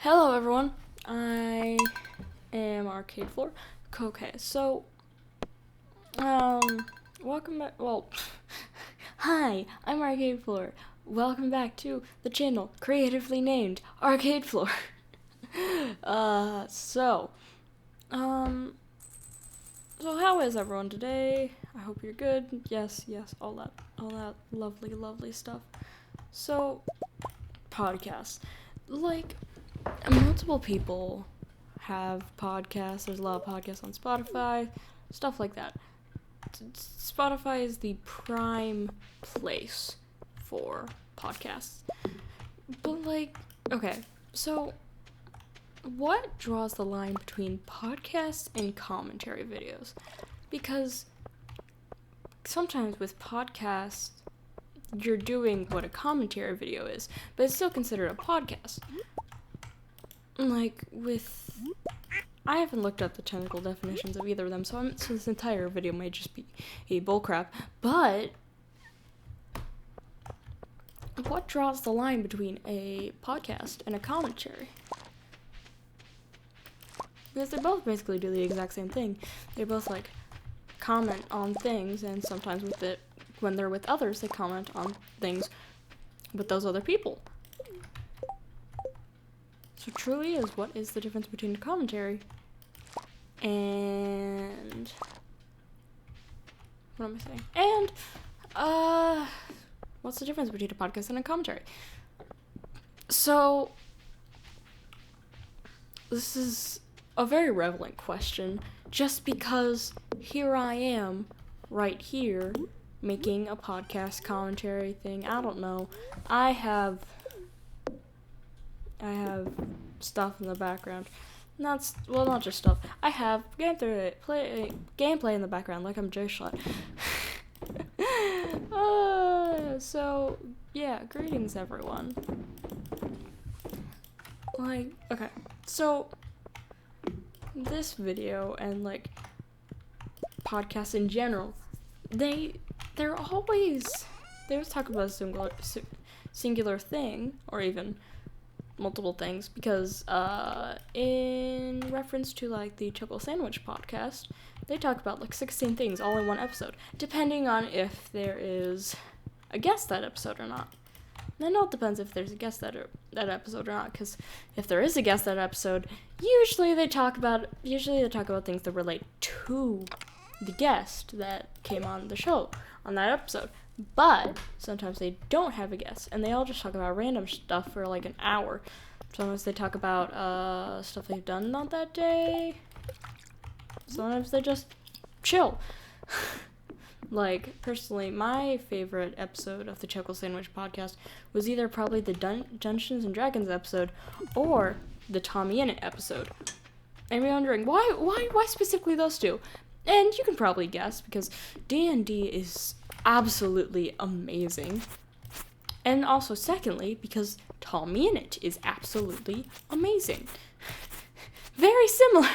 Hello everyone, I am Arcade Floor. Okay, so, welcome back, hi, I'm Arcade Floor. Welcome back to the channel creatively named Arcade Floor. So how is everyone today? I hope you're good. Yes, all that lovely stuff. So, podcasts. Multiple people have podcasts. There's a lot of podcasts on Spotify, stuff like that. Spotify is the prime place for podcasts. But okay, so what draws the line between podcasts and commentary videos? Because sometimes with podcasts, you're doing what a commentary video is, but it's still considered a podcast. I haven't looked up the technical definitions of either of them, so this entire video may just be a bullcrap. But what draws the line between a podcast and a commentary? Because they both basically do the exact same thing. They both comment on things, and sometimes when they're with others, they comment on things with those other people. So truly what is the difference between a commentary and what am I saying? And what's the difference between a podcast and a commentary? So this is a very relevant question, just because here I am right here making a podcast commentary thing. I don't know. I have stuff in the background. Not just stuff. I have gameplay in the background, like I'm J-Shot. So, yeah, greetings everyone. Okay, so this video and podcasts in general, they always talk about a singular thing, or even multiple things, because in reference to the Chuckle Sandwich podcast, they talk about 16 things all in one episode, depending on if there is a guest that episode or not. And I know it depends if there's a guest that episode or not, because if there is a guest that episode, usually they talk about things that relate to the guest that came on the show on that episode. But sometimes they don't have a guest, and they all just talk about random stuff for an hour. Sometimes they talk about stuff they've done on that day. Sometimes they just chill. Personally, my favorite episode of the Chuckle Sandwich podcast was either probably the Dungeons and Dragons episode or the Tommy Innit episode. And you're wondering, why specifically those two? And you can probably guess, because D&D is absolutely amazing. And also, secondly, because Tommy Innit is absolutely amazing. Very similar.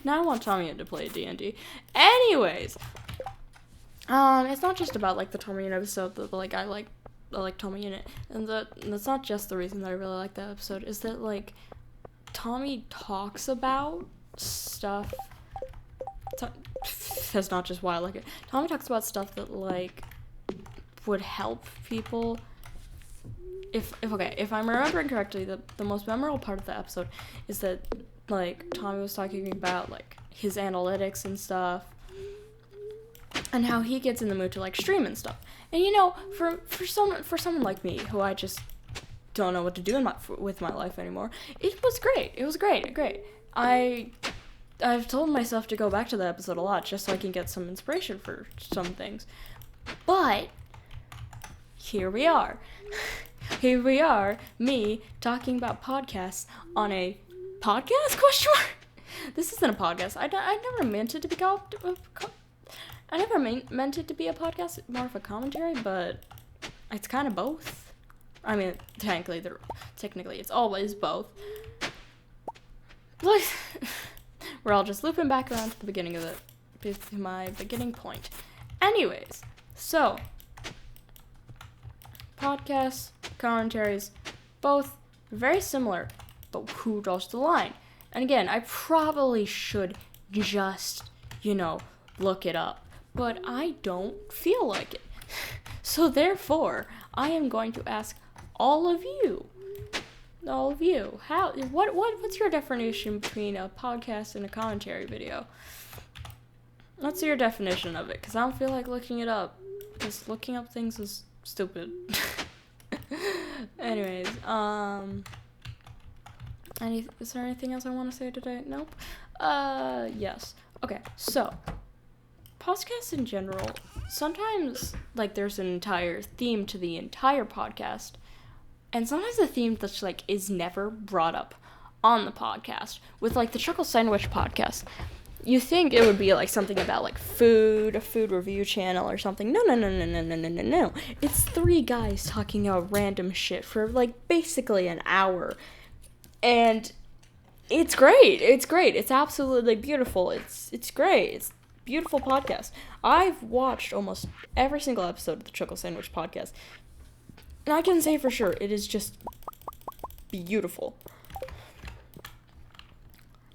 Now I want Tommy Innit to play D&D. Anyways, it's not just about the Tommy Innit episode that I like Tommy Innit, and that's not just the reason that I really like that episode. Is that Tommy talks about stuff. That's not just why I like it. Tommy talks about stuff that would help people. If I'm remembering correctly, the most memorable part of the episode is that Tommy was talking about his analytics and stuff, and how he gets in the mood to stream and stuff. And for someone like me, who I just don't know what to do with my life anymore, it was great. It was great. I've told myself to go back to that episode a lot, just so I can get some inspiration for some things. But here we are. Here we are, me talking about podcasts on a podcast? Question mark? This isn't a podcast. I never meant it to be I never meant it to be a podcast, more of a commentary, but it's kind of both. I mean, technically, it's always both. We're all just looping back around to the beginning of my beginning point. Anyways, so podcasts, commentaries, both very similar. but who draws the line? And again, I probably should just, look it up, but I don't feel like it. So therefore, I am going to ask all of you, what's your definition between a podcast and a commentary video? What's your definition of it? Because I don't feel like looking it up, because looking up things is stupid. Anyways, is there anything else I want to say today? Nope. Yes. Okay, so, podcasts in general, sometimes, there's an entire theme to the entire podcast, and sometimes the theme that's, is never brought up on the podcast. With, the Chuckle Sandwich podcast, you think it would be, something about, a food review channel or something. No. It's 3 guys talking about random shit for, basically an hour. And it's great. It's absolutely beautiful. It's great. It's a beautiful podcast. I've watched almost every single episode of the Chuckle Sandwich podcast. And I can say for sure, it is just beautiful.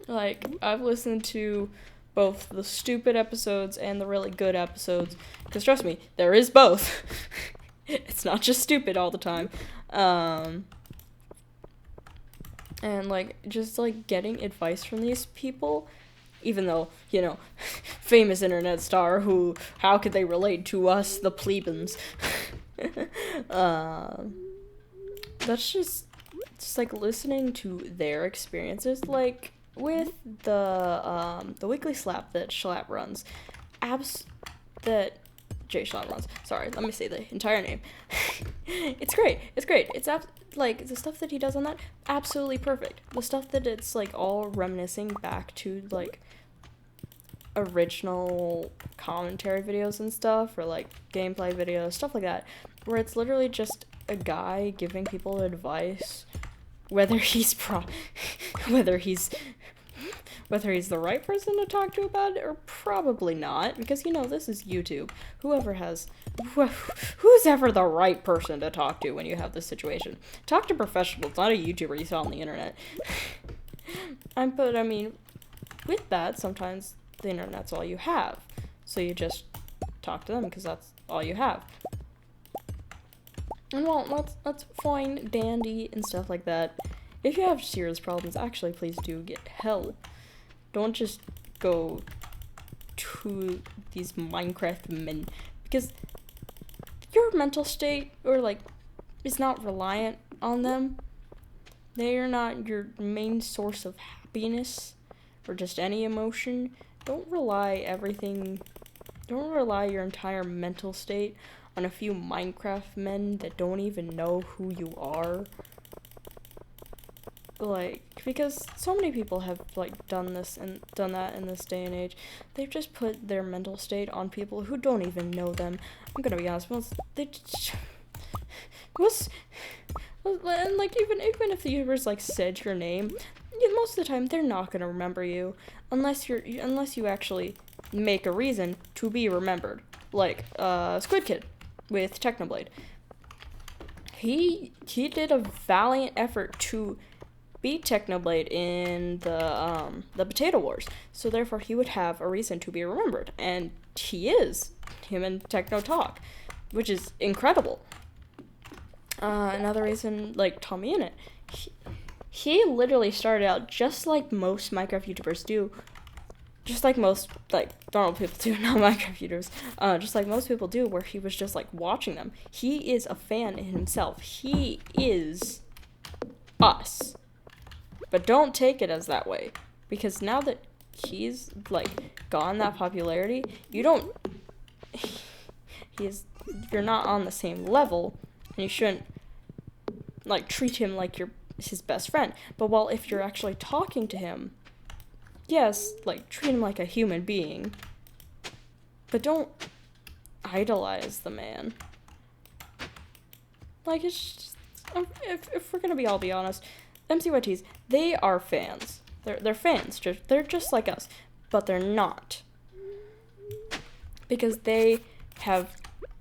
I've listened to both the stupid episodes and the really good episodes. Because trust me, there is both. It's not just stupid all the time. And, just, getting advice from these people, even though, famous internet star who, how could they relate to us, the plebeians? That's just listening to their experiences, with the weekly slap that Schlatt runs, that Jay Schlatt runs. Sorry, let me say the entire name. It's great. It's the stuff that he does on that, absolutely perfect. The stuff that it's all reminiscing back to original commentary videos and stuff, or gameplay videos, stuff like that, where it's literally just a guy giving people advice, whether he's the right person to talk to about it or probably not, because this is YouTube. Who's ever the right person to talk to when you have this situation? Talk to professionals, not a YouTuber you saw on the internet. But I mean, with that, sometimes the internet's all you have, so you just talk to them because that's all you have. And that's fine, dandy, and stuff like that. If you have serious problems, actually, please do get help. Don't just go to these Minecraft men, because your mental state, is not reliant on them. They are not your main source of happiness, or just any emotion. Don't rely your entire mental state on a few Minecraft men that don't even know who you are. Because so many people have, done this and done that in this day and age. They've just put their mental state on people who don't even know them. I'm gonna be honest, even if the YouTubers, said your name, most of the time, they're not gonna remember you, unless you actually make a reason to be remembered. Squid Kid with Technoblade. He did a valiant effort to beat Technoblade in the Potato Wars, so therefore he would have a reason to be remembered, and he is. Him and Techno talk, which is incredible. Another reason, Tommy Innit, he literally started out just like most Minecraft YouTubers do, just like most normal people do, not Minecraft YouTubers, just like most people do, where he was just watching them. He is a fan in himself. He is us. But don't take it as that way, because now that he's, gotten that popularity, you're not on the same level, and you shouldn't, treat him like you're his best friend. But if you're actually talking to him, yes, treat him like a human being, but don't idolize the man. It's just, if we're gonna all be honest, MCYTs, they are fans. They're fans. They're just like us, but they're not, because they have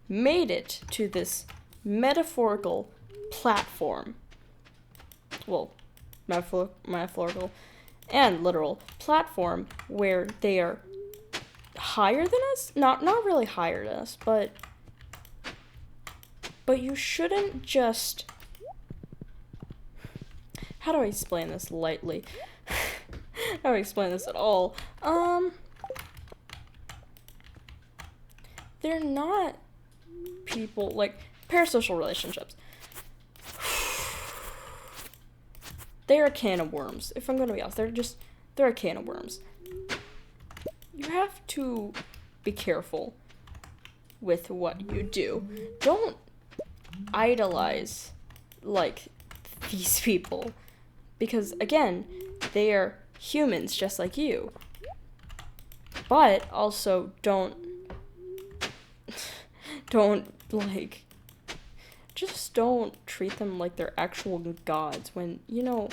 made it to this metaphorical platform. Well, metaphorical and literal platform where they are higher than us. Not really higher than us, but you shouldn't just... How do I explain this lightly? How do I explain this at all? They're not people, like, parasocial relationships. They're a can of worms. If I'm gonna be honest, they're a can of worms. You have to be careful with what you do. Don't idolize, like, these people. Because, again, they are humans just like you. But also like, just don't treat them like they're actual gods when, you know,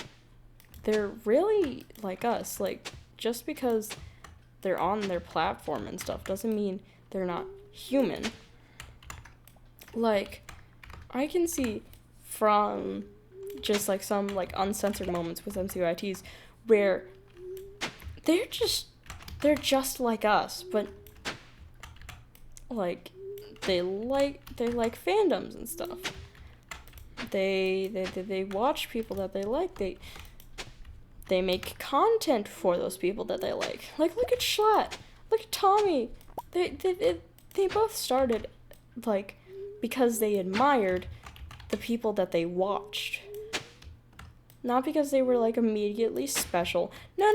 they're really like us. Like, just because they're on their platform and stuff doesn't mean they're not human. Like, I can see from just, like, some, like, uncensored moments with MCYTs where they're just like us, but, like, they like fandoms and stuff. They watch people that they like. They make content for those people that they like. Like, look at Schlatt. Look at Tommy. They both started, like, because they admired the people that they watched. Not because they were, like, immediately special. No.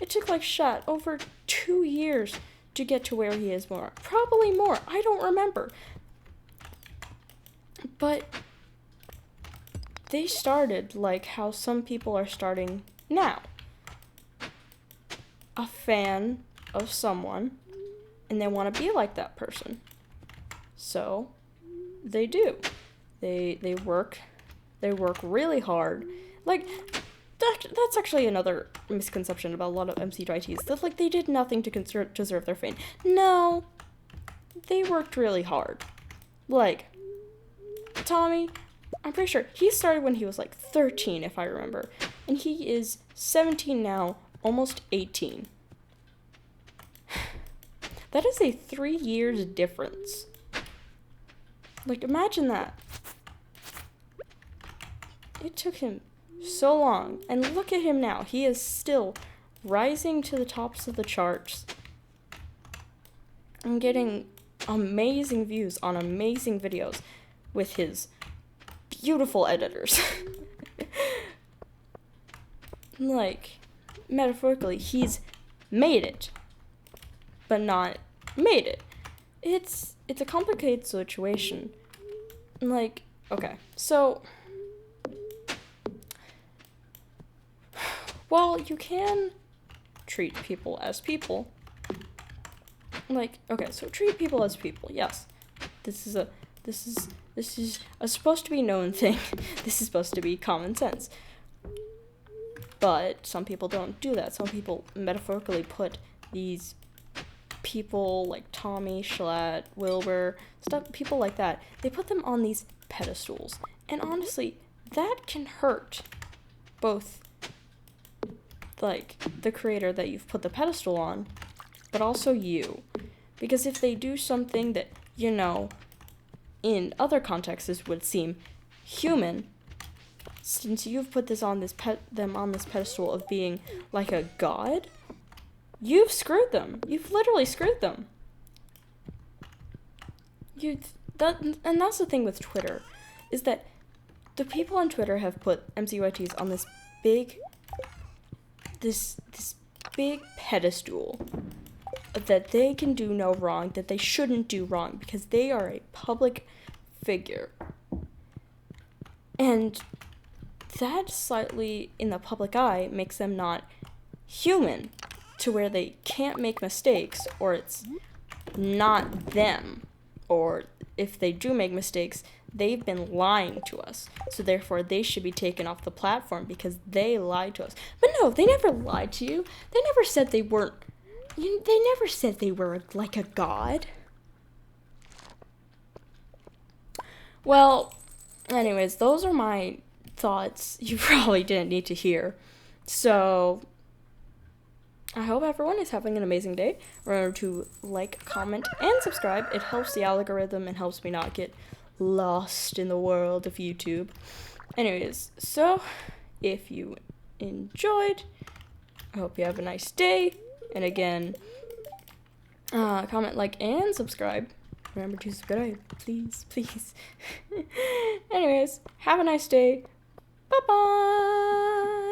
It took, like, Schlatt over 2 years to get to where he is more. Probably more. I don't remember. But they started like how some people are starting now. A fan of someone, and they want to be like that person. So they do. They work really hard. Like, that's actually another misconception about a lot of MCYTs. That, like, they did nothing to deserve their fame. No, they worked really hard. Like, Tommy, I'm pretty sure he started when he was, like, 13, if I remember. And he is 17 now, almost 18. That is a 3 years difference. Like, imagine that. It took him so long, and look at him now. He is still rising to the tops of the charts and getting amazing views on amazing videos with his beautiful editors. Like, metaphorically, he's made it, but not made it. It's a complicated situation. Like, okay, so while you can treat people as people, like, okay, so treat people as people, yes. This is a supposed to be known thing. This is supposed to be common sense. But some people don't do that. Some people metaphorically put these people like Tommy, Schlatt, Wilbur, people like that, they put them on these pedestals. And honestly, that can hurt both, like, the creator that you've put the pedestal on, but also you. Because if they do something that, you know, in other contexts would seem human, since you've put them on this pedestal of being like a god, you've screwed them. You've literally screwed them. And that's the thing with Twitter, is that the people on Twitter have put MCYTs on this big pedestal that they can do no wrong, that they shouldn't do wrong, because they are a public figure. And that slightly, in the public eye, makes them not human, to where they can't make mistakes, or it's not them. Or if they do make mistakes, they've been lying to us. So therefore, they should be taken off the platform because they lied to us. But no, they never lied to you. They never said they weren't. They never said they were like a god. Well, anyways, those are my thoughts you probably didn't need to hear. So I hope everyone is having an amazing day. Remember to like, comment, and subscribe. It helps the algorithm and helps me not get lost in the world of YouTube. Anyways, so if you enjoyed, I hope you have a nice day. And again, comment, like, and subscribe. Remember to subscribe, please, please. Anyways, have a nice day. Bye-bye.